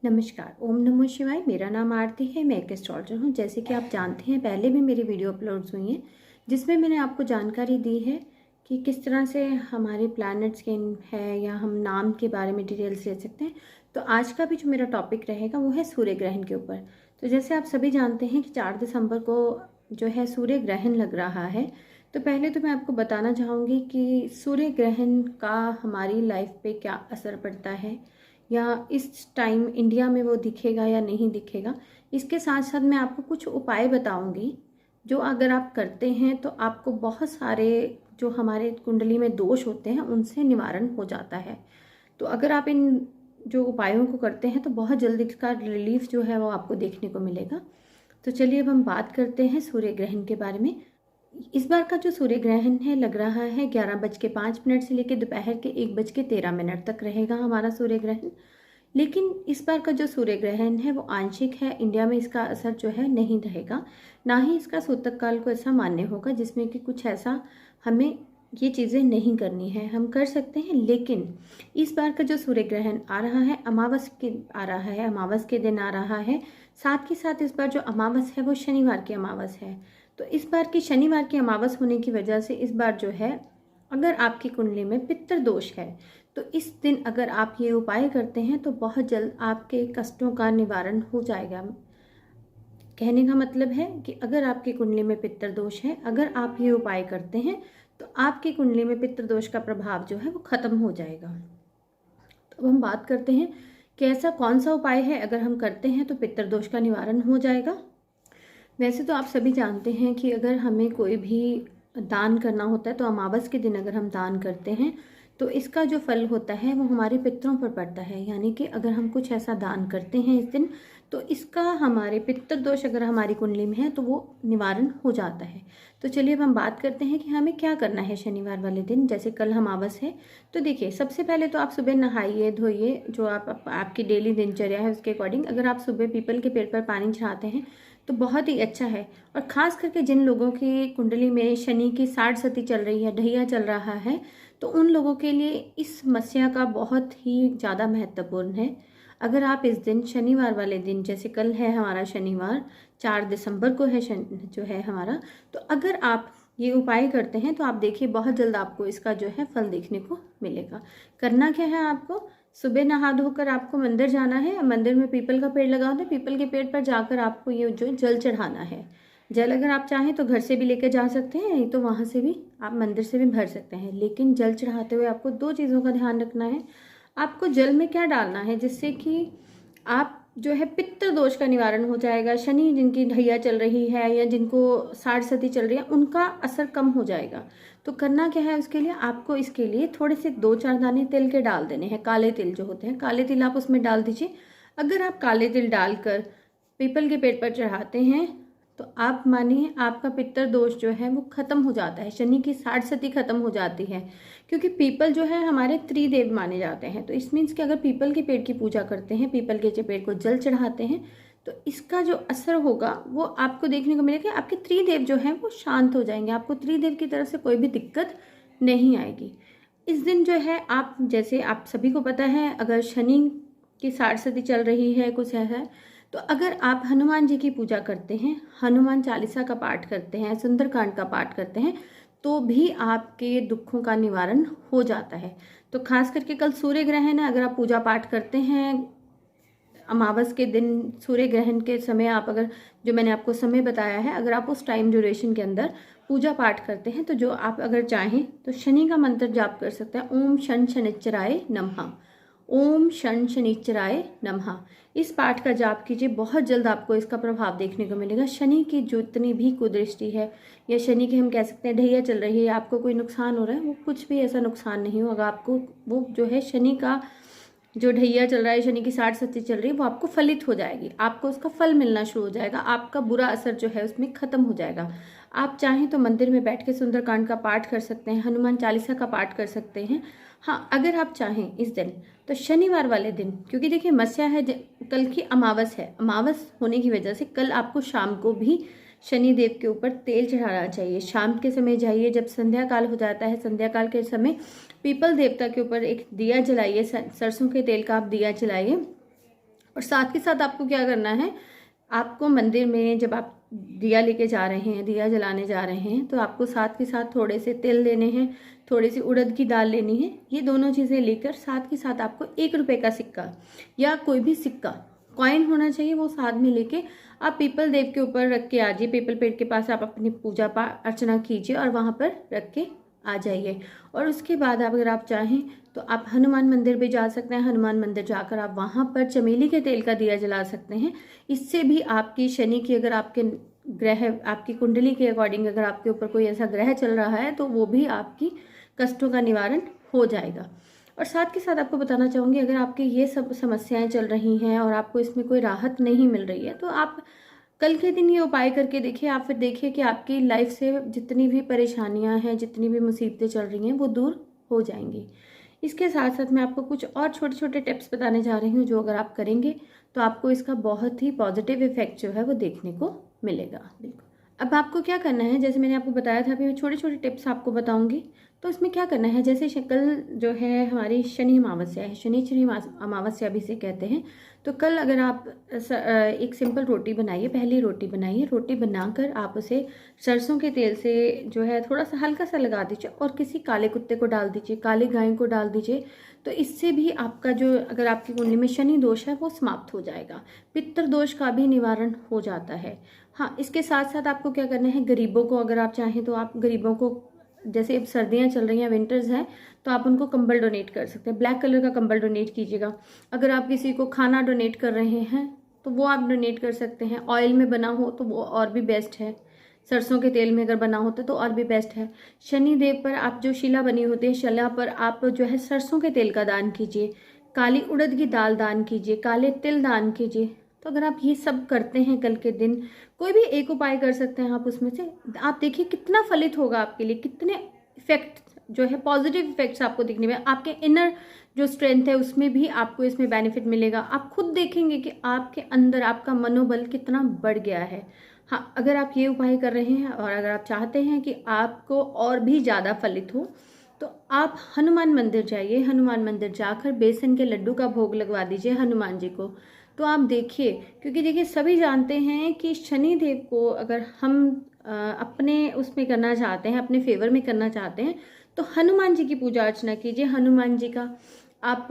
नमस्कार, ओम नमो शिवाय। मेरा नाम आरती है। मैं एक एस्ट्रोलॉजर हूँ। जैसे कि आप जानते हैं, पहले भी मेरी वीडियो अपलोड्स हुई हैं जिसमें मैंने आपको जानकारी दी है कि किस तरह से हमारे प्लैनेट्स के है या हम नाम के बारे में डिटेल्स ले सकते हैं। तो आज का भी जो मेरा टॉपिक रहेगा वो है सूर्य ग्रहण के ऊपर। तो जैसे आप सभी जानते हैं कि 4 दिसंबर को जो है सूर्य ग्रहण लग रहा है। तो पहले तो मैं आपको बताना चाहूँगी कि सूर्य ग्रहण का हमारी लाइफ पे क्या असर पड़ता है या इस टाइम इंडिया में वो दिखेगा या नहीं दिखेगा। इसके साथ साथ मैं आपको कुछ उपाय बताऊंगी जो अगर आप करते हैं तो आपको बहुत सारे जो हमारे कुंडली में दोष होते हैं उनसे निवारण हो जाता है। तो अगर आप इन जो उपायों को करते हैं तो बहुत जल्दी इसका रिलीफ जो है वो आपको देखने को मिलेगा। तो चलिए अब हम बात करते हैं सूर्य ग्रहण के बारे में। इस बार का जो सूर्य ग्रहण है लग रहा है 11:05 से लेकर दोपहर के 1:13 तक रहेगा हमारा सूर्य ग्रहण। लेकिन इस बार का जो सूर्य ग्रहण है वो आंशिक है। इंडिया में इसका असर जो है नहीं रहेगा, ना ही इसका सूतक काल को ऐसा मान्य होगा जिसमें कि कुछ ऐसा हमें ये चीज़ें नहीं करनी है, हम कर सकते हैं। लेकिन इस बार का जो सूर्य ग्रहण आ रहा है अमावस के दिन आ रहा है। साथ ही साथ इस बार जो अमावस है वो शनिवार की अमावस है। तो इस बार की शनिवार की अमावस होने की वजह से इस बार जो है अगर आपकी कुंडली में पितृ दोष है तो इस दिन अगर आप ये उपाय करते हैं तो बहुत जल्द आपके कष्टों का निवारण हो जाएगा। कहने का मतलब है कि अगर आपकी कुंडली में पितृ दोष है, अगर आप ये उपाय करते हैं तो आपकी कुंडली में पितृ दोष का प्रभाव जो है वो खत्म हो जाएगा। तो अब हम बात करते हैं कि ऐसा कौन सा उपाय है अगर हम करते हैं तो पितृ दोष का निवारण हो जाएगा। वैसे तो आप सभी जानते हैं कि अगर हमें कोई भी दान करना होता है तो अमावस के दिन अगर हम दान करते हैं तो इसका जो फल होता है वो हमारे पितरों पर पड़ता है। यानी कि अगर हम कुछ ऐसा दान करते हैं इस दिन तो इसका हमारे पितृ दोष अगर हमारी कुंडली में है तो वो निवारण हो जाता है। तो चलिए अब हम बात करते हैं कि हमें क्या करना है शनिवार वाले दिन। जैसे कल अमावस है तो देखिए, सबसे पहले तो आप सुबह नहाइए धोइए, जो आपकी डेली दिनचर्या है उसके अकॉर्डिंग अगर आप सुबह पीपल के पेड़ पर पानी चढ़ाते हैं तो बहुत ही अच्छा है। और ख़ास करके जिन लोगों की कुंडली में शनि की 60 सती चल रही है, ढैया चल रहा है, तो उन लोगों के लिए इस समस्या का बहुत ही ज़्यादा महत्वपूर्ण है। अगर आप इस दिन शनिवार वाले दिन, जैसे कल है हमारा शनिवार 4 दिसंबर को है जो है हमारा, तो अगर आप ये उपाय करते हैं तो आप देखिए बहुत जल्द आपको इसका जो है फल देखने को मिलेगा। करना क्या है, आपको सुबह नहा धोकर आपको मंदिर जाना है। मंदिर में पीपल का पेड़ लगा होता है, पीपल के पेड़ पर जाकर आपको ये जो जल चढ़ाना है। जल अगर आप चाहें तो घर से भी लेकर जा सकते हैं, नहीं तो वहाँ से भी आप मंदिर से भी भर सकते हैं। लेकिन जल चढ़ाते हुए आपको 2 चीज़ों का ध्यान रखना है। आपको जल में क्या डालना है जिससे कि आप जो है पितृ दोष का निवारण हो जाएगा। शनि जिनकी ढैया चल रही है या जिनको 60 सती चल रही है उनका असर कम हो जाएगा। तो करना क्या है उसके लिए, आपको इसके लिए थोड़े से 2-4 दाने तिल के डाल देने हैं। काले तिल जो होते हैं, काले तिल आप उसमें डाल दीजिए। अगर आप काले तिल डालकर पीपल के पेड़ पर चढ़ाते हैं तो आप मानिए आपका पितृ दोष जो है वो खत्म हो जाता है, शनि की 60 सती खत्म हो जाती है। क्योंकि पीपल जो है हमारे त्रिदेव माने जाते हैं। तो इस मीन्स कि अगर पीपल के पेड़ की पूजा करते हैं, पीपल के पेड़ को जल चढ़ाते हैं, तो इसका जो असर होगा वो आपको देखने को मिलेगा। आपके त्रिदेव जो हैं वो शांत हो जाएंगे, आपको त्रिदेव की तरफ से कोई भी दिक्कत नहीं आएगी। इस दिन जो है आप, जैसे आप सभी को पता है, अगर शनि की 60 सती चल रही है कुछ ऐसा है, तो अगर आप हनुमान जी की पूजा करते हैं, हनुमान चालीसा का पाठ करते हैं, सुंदरकांड का पाठ करते हैं, तो भी आपके दुखों का निवारण हो जाता है। तो खास करके कल सूर्य ग्रहण है, अगर आप पूजा पाठ करते हैं अमावस के दिन सूर्य ग्रहण के समय, आप अगर जो मैंने आपको समय बताया है अगर आप उस टाइम ड्यूरेशन के अंदर पूजा पाठ करते हैं तो जो आप अगर चाहें तो शनि का मंत्र जाप कर सकते हैं। ओम शन शनिश्चराय नमः, ओम शन शनिश्चराय नमः। इस पाठ का जाप कीजिए, बहुत जल्द आपको इसका प्रभाव देखने को मिलेगा। शनि की जितनी भी कुदृष्टि है या शनि की हम कह सकते हैं ढैया चल रही है, आपको कोई नुकसान हो रहा है, वो कुछ भी ऐसा नुकसान नहीं होगा आपको। वो जो है शनि का जो ढैया चल रहा है, शनि की 60 सती चल रही है, वो आपको फलित हो जाएगी, आपको उसका फल मिलना शुरू हो जाएगा, आपका बुरा असर जो है उसमें खत्म हो जाएगा। आप चाहें तो मंदिर में बैठ के सुंदरकांड का पाठ कर सकते हैं, हनुमान चालीसा का पाठ कर सकते हैं। हाँ, अगर आप चाहें इस दिन तो शनिवार वाले दिन, क्योंकि देखिए मस्या है, कल की अमावस है, अमावस होने की वजह से कल आपको शाम को भी शनि देव के ऊपर तेल चढ़ाना चाहिए। शाम के समय जाइए, जब संध्या काल हो जाता है, संध्या काल के समय पीपल देवता के ऊपर एक दिया जलाइए, सरसों के तेल का आप दिया जलाइए और साथ के साथ आपको क्या करना है, आपको मंदिर में जब आप दिया लेके जा रहे हैं, दिया जलाने जा रहे हैं, तो आपको साथ के साथ थोड़े से तिल लेने हैं, थोड़ी सी उड़द की दाल लेनी है। ये दोनों चीज़ें लेकर साथ के साथ आपको 1 रुपये का सिक्का या कोई भी सिक्का कॉइन होना चाहिए, वो साथ में लेके आप पीपल देव के ऊपर रख के आ जाइए। पीपल पेड़ के पास आप अपनी पूजा पाठ अर्चना कीजिए और वहाँ पर रख के आ जाइए। और उसके बाद अगर आप चाहें तो आप हनुमान मंदिर भी जा सकते हैं। हनुमान मंदिर जाकर आप वहाँ पर चमेली के तेल का दिया जला सकते हैं। इससे भी आपकी शनि की, अगर आपके ग्रह, आपकी कुंडली के अकॉर्डिंग अगर आपके ऊपर कोई ऐसा ग्रह चल रहा है तो वो भी आपकी कष्टों का निवारण हो जाएगा। और साथ के साथ आपको बताना चाहूँगी, अगर आपकी ये सब समस्याएं चल रही हैं और आपको इसमें कोई राहत नहीं मिल रही है तो आप कल के दिन ये उपाय करके देखिए। आप फिर देखिए कि आपकी लाइफ से जितनी भी परेशानियां हैं, जितनी भी मुसीबतें चल रही हैं, वो दूर हो जाएंगी। इसके साथ साथ मैं आपको कुछ और छोटे छोटे टिप्स बताने जा रही हूँ, जो अगर आप करेंगे तो आपको इसका बहुत ही पॉजिटिव इफेक्ट जो है वो देखने को मिलेगा। बिल्कुल। अब आपको क्या करना है, जैसे मैंने आपको बताया था, अभी मैं छोटे छोटे टिप्स आपको बताऊंगी। तो इसमें क्या करना है, जैसे कल जो है हमारी शनि अमावस्या है, शनि अमावस्या भी से कहते हैं। तो कल अगर आप एक सिंपल रोटी बनाइए, पहली रोटी बनाइए। रोटी बनाकर आप उसे सरसों के तेल से जो है थोड़ा सा हल्का सा लगा दीजिए और किसी काले कुत्ते को डाल दीजिए, काली गाय को डाल दीजिए। तो इससे भी आपका जो, अगर आपकी कुंडली में शनि दोष है वो समाप्त हो जाएगा। पितृ दोष का भी निवारण हो जाता है। हाँ, इसके साथ साथ आपको क्या करना है, गरीबों को अगर आप चाहें तो आप गरीबों को, जैसे अब सर्दियाँ चल रही हैं, विंटर्स हैं, तो आप उनको कंबल डोनेट कर सकते हैं। ब्लैक कलर का कंबल डोनेट कीजिएगा। अगर आप किसी को खाना डोनेट कर रहे हैं तो वो आप डोनेट कर सकते हैं। ऑयल में बना हो तो वो और भी बेस्ट है। सरसों के तेल में अगर बना होता तो और भी बेस्ट है। शनि देव पर आप जो शिला बनी होती है, शिला पर आप जो है सरसों के तेल का दान कीजिए, काली उड़द की दाल दान कीजिए, काले तिल दान कीजिए। तो अगर आप ये सब करते हैं कल के दिन, कोई भी एक उपाय कर सकते हैं आप उसमें से, आप देखिए कितना फलित होगा आपके लिए, कितने इफेक्ट जो है पॉजिटिव इफेक्ट्स आपको दिखने में, आपके इनर जो स्ट्रेंथ है उसमें भी आपको इसमें बेनिफिट मिलेगा। आप खुद देखेंगे कि आपके अंदर आपका मनोबल कितना बढ़ गया है। हाँ, अगर आप ये उपाय कर रहे हैं और अगर आप चाहते हैं कि आपको और भी ज़्यादा फलित हो तो आप हनुमान मंदिर जाइए। हनुमान मंदिर जाकर बेसन के लड्डू का भोग लगवा दीजिए हनुमान जी को। तो आप देखिए, क्योंकि देखिए सभी जानते हैं कि शनि देव को अगर हम अपने उसमें करना चाहते हैं, अपने फेवर में करना चाहते हैं, तो हनुमान जी की पूजा अर्चना कीजिए। हनुमान जी का आप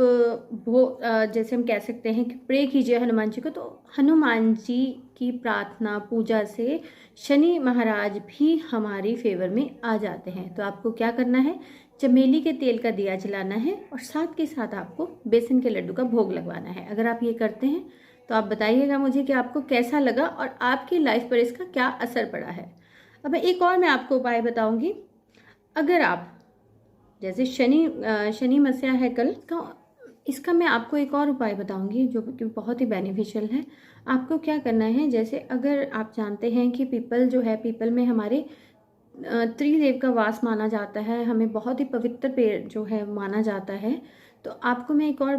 जैसे हम कह सकते हैं कि प्रे कीजिए हनुमान जी को। तो हनुमान जी की प्रार्थना पूजा से शनि महाराज भी हमारी फेवर में आ जाते हैं। तो आपको क्या करना है, चमेली के तेल का दिया जलाना है और साथ के साथ आपको बेसन के लड्डू का भोग लगवाना है। अगर आप ये करते हैं तो आप बताइएगा मुझे कि आपको कैसा लगा और आपकी लाइफ पर इसका क्या असर पड़ा है। अब एक और मैं आपको उपाय बताऊंगी। अगर आप, जैसे शनि मस्या है कल, तो इसका मैं आपको एक और उपाय बताऊंगी जो कि बहुत ही बेनिफिशियल है। आपको क्या करना है, जैसे अगर आप जानते हैं कि पीपल जो है, पीपल में हमारे त्रिदेव का वास माना जाता है, हमें बहुत ही पवित्र पेड़ जो है माना जाता है। तो आपको मैं एक और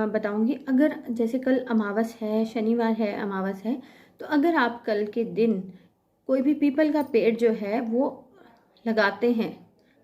बताऊंगी। अगर जैसे कल अमावस है, शनिवार है, अमावस है, तो अगर आप कल के दिन कोई भी पीपल का पेड़ जो है वो लगाते हैं,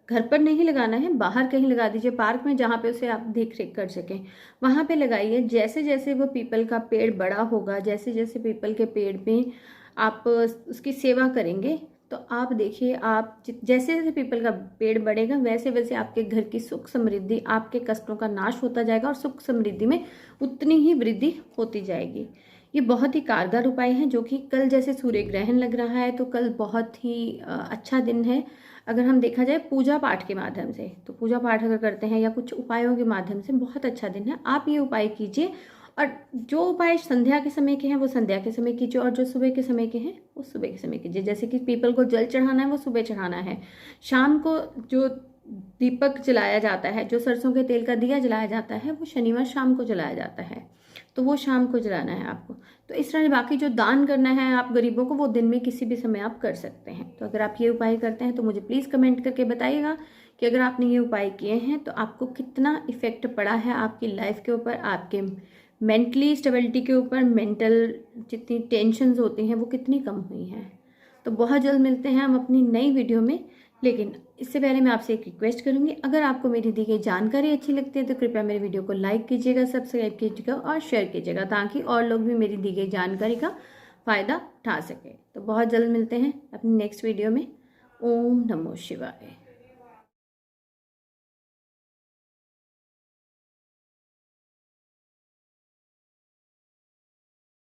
घर पर नहीं लगाना है, बाहर कहीं लगा दीजिए, पार्क में जहाँ पे उसे आप देख रेख कर सकें, वहाँ पे लगाइए। जैसे जैसे वो पीपल का पेड़ बड़ा होगा, जैसे जैसे पीपल के पेड़ में आप उसकी सेवा करेंगे, तो आप देखिए, आप जैसे जैसे पीपल का पेड़ बढ़ेगा वैसे वैसे आपके घर की सुख समृद्धि, आपके कष्टों का नाश होता जाएगा और सुख समृद्धि में उतनी ही वृद्धि होती जाएगी। ये बहुत ही कारगर उपाय है, जो कि कल जैसे सूर्य ग्रहण लग रहा है तो कल बहुत ही अच्छा दिन है। अगर हम देखा जाए पूजा पाठ के माध्यम से, तो पूजा पाठ अगर करते हैं या कुछ उपायों के माध्यम से, बहुत अच्छा दिन है। आप ये उपाय कीजिए और जो उपाय संध्या के समय के हैं वो संध्या के समय कीजिए और जो सुबह के समय के हैं वो सुबह के समय कीजिए। जैसे कि पीपल को जल चढ़ाना है वो सुबह चढ़ाना है। शाम को जो दीपक जलाया जाता है, जो सरसों के तेल का दिया जलाया जाता है, वो शनिवार शाम को जलाया जाता है, तो वो शाम को जलाना है आपको। तो इस तरह बाकी जो दान करना है आप गरीबों को, वो दिन में किसी भी समय आप कर सकते हैं। तो अगर आप ये उपाय करते हैं तो मुझे प्लीज़ कमेंट करके बताइएगा कि अगर आपने ये उपाय किए हैं तो आपको कितना इफेक्ट पड़ा है आपकी लाइफ के ऊपर, आपके मेंटली स्टेबिलिटी के ऊपर, मेंटल जितनी टेंशन्स होती हैं वो कितनी कम हुई हैं। तो बहुत जल्द मिलते हैं हम अपनी नई वीडियो में। लेकिन इससे पहले मैं आपसे एक रिक्वेस्ट करूंगी, अगर आपको मेरी दी गई जानकारी अच्छी लगती है तो कृपया मेरे वीडियो को लाइक कीजिएगा, सब्सक्राइब कीजिएगा और शेयर कीजिएगा, ताकि और लोग भी मेरी दी गई जानकारी का फ़ायदा उठा सकें। तो बहुत जल्द मिलते हैं अपनी नेक्स्ट वीडियो में। ओम नमो शिवाय।